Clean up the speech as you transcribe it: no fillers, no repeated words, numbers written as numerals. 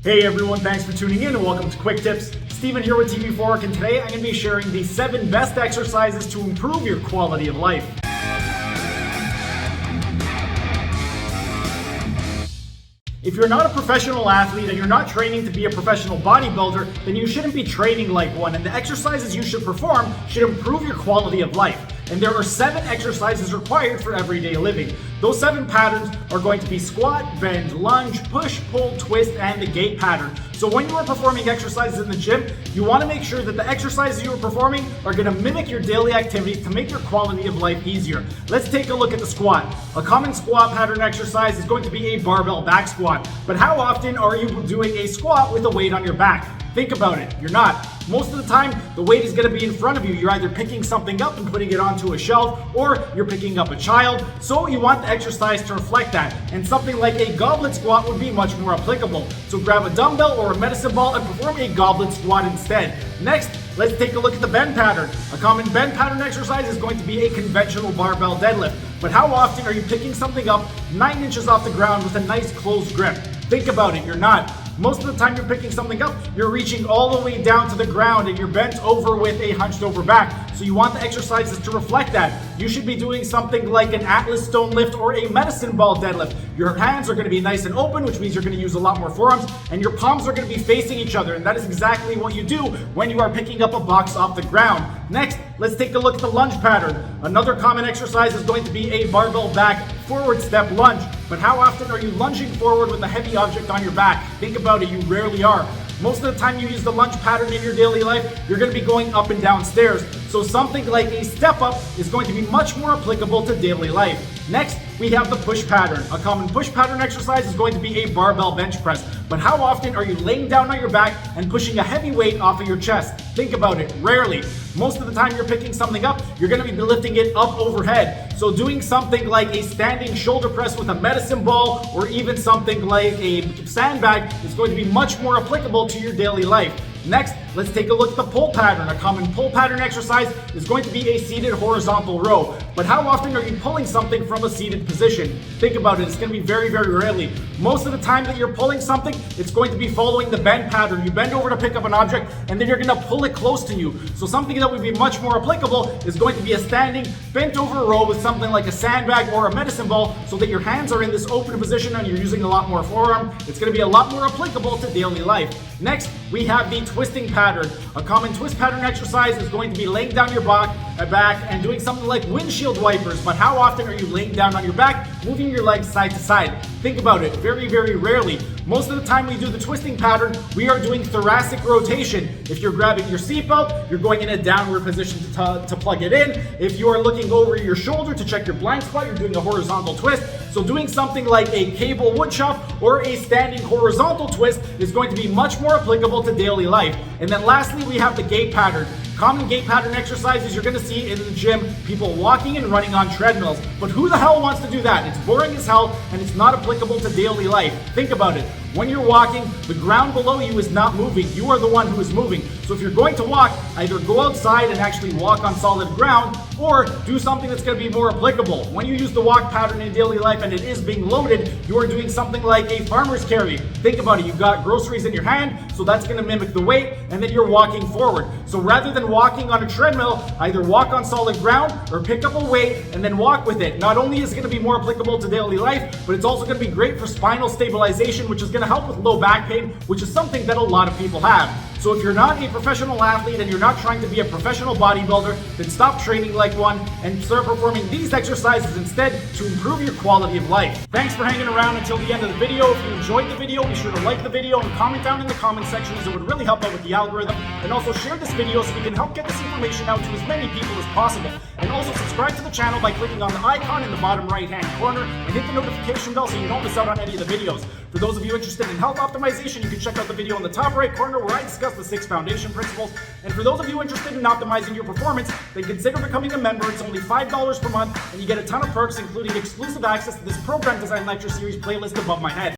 Hey everyone, thanks for tuning in and welcome to Quick Tips. Steven here with TV4, and today I'm going to be sharing the 7 best exercises to improve your quality of life. If you're not a professional athlete and you're not training to be a professional bodybuilder, then you shouldn't be training like one, and the exercises you should perform should improve your quality of life. And there are 7 exercises required for everyday living. Those 7 patterns are going to be squat, bend, lunge, push, pull, twist, and the gait pattern. So when you are performing exercises in the gym, you want to make sure that the exercises you are performing are going to mimic your daily activities to make your quality of life easier. Let's take a look at the squat. A common squat pattern exercise is going to be a barbell back squat. But how often are you doing a squat with a weight on your back? Think about it. You're not. Most of the time, the weight is going to be in front of you. You're either picking something up and putting it onto a shelf, or you're picking up a child. So you want the exercise to reflect that. And something like a goblet squat would be much more applicable. So grab a dumbbell or a medicine ball and perform a goblet squat instead. Next, let's take a look at the bend pattern. A common bend pattern exercise is going to be a conventional barbell deadlift. But how often are you picking something up 9 inches off the ground with a nice closed grip? Think about it. You're not. Most of the time you're picking something up, you're reaching all the way down to the ground and you're bent over with a hunched over back. So you want the exercises to reflect that. You should be doing something like an Atlas stone lift or a medicine ball deadlift. Your hands are going to be nice and open, which means you're going to use a lot more forearms, and your palms are going to be facing each other. And that is exactly what you do when you are picking up a box off the ground. Next, let's take a look at the lunge pattern. Another common exercise is going to be a barbell back forward step lunge. But how often are you lunging forward with a heavy object on your back? Think about it, you rarely are. Most of the time you use the lunge pattern in your daily life, you're going to be going up and down stairs. So something like a step up is going to be much more applicable to daily life. Next, we have the push pattern. A common push pattern exercise is going to be a barbell bench press. But how often are you laying down on your back and pushing a heavy weight off of your chest? Think about it, rarely. Most of the time you're picking something up, you're going to be lifting it up overhead. So doing something like a standing shoulder press with a medicine ball or even something like a sandbag is going to be much more applicable to your daily life. Next, let's take a look at the pull pattern. A common pull pattern exercise is going to be a seated horizontal row. But how often are you pulling something from a seated position? Think about it, it's going to be very, very rarely. Most of the time that you're pulling something, it's going to be following the bend pattern. You bend over to pick up an object, and then you're going to pull it close to you. So something that would be much more applicable is going to be a standing, bent over row with something like a sandbag or a medicine ball, so that your hands are in this open position and you're using a lot more forearm. It's going to be a lot more applicable to daily life. Next, we have the twisting pattern. A common twist pattern exercise is going to be laying down your back and doing something like windshield wipers. But how often are you laying down on your back, moving your legs side to side? Think about it, very, very rarely. Most of the time we do the twisting pattern, we are doing thoracic rotation. If you're grabbing your seatbelt, you're going in a downward position to plug it in. If you are looking over your shoulder to check your blind spot, you're doing a horizontal twist. So doing something like a cable wood chop or a standing horizontal twist is going to be much more applicable to daily life. And then lastly, we have the gait pattern. Common gait pattern exercises you're going to see in the gym, people walking and running on treadmills. But who the hell wants to do that? It's boring as hell and it's not applicable to daily life. Think about it. When you're walking, the ground below you is not moving. You are the one who is moving. So if you're going to walk, either go outside and actually walk on solid ground, or do something that's going to be more applicable. When you use the walk pattern in daily life and it is being loaded, you are doing something like a farmer's carry. Think about it. You've got groceries in your hand, so that's going to mimic the weight, and then you're walking forward. So rather than walking on a treadmill, either walk on solid ground or pick up a weight and then walk with it. Not only is it going to be more applicable to daily life, but it's also going to be great for spinal stabilization, which is going to help with low back pain, which is something that a lot of people have. So if you're not a professional athlete and you're not trying to be a professional bodybuilder, then stop training like one and start performing these exercises instead to improve your quality of life. Thanks for hanging around until the end of the video. If you enjoyed the video, be sure to like the video and comment down in the comment section, as it would really help out with the algorithm. And also share this video so we can help get this information out to as many people as possible. And also subscribe to the channel by clicking on the icon in the bottom right hand corner and hit the notification bell so you don't miss out on any of the videos. For those of you interested in health optimization, you can check out the video in the top right corner where I discuss the 6 foundation principles. And for those of you interested in optimizing your performance, then consider becoming a member. It's only $5 per month, and you get a ton of perks, including exclusive access to this program design lecture series playlist above my head.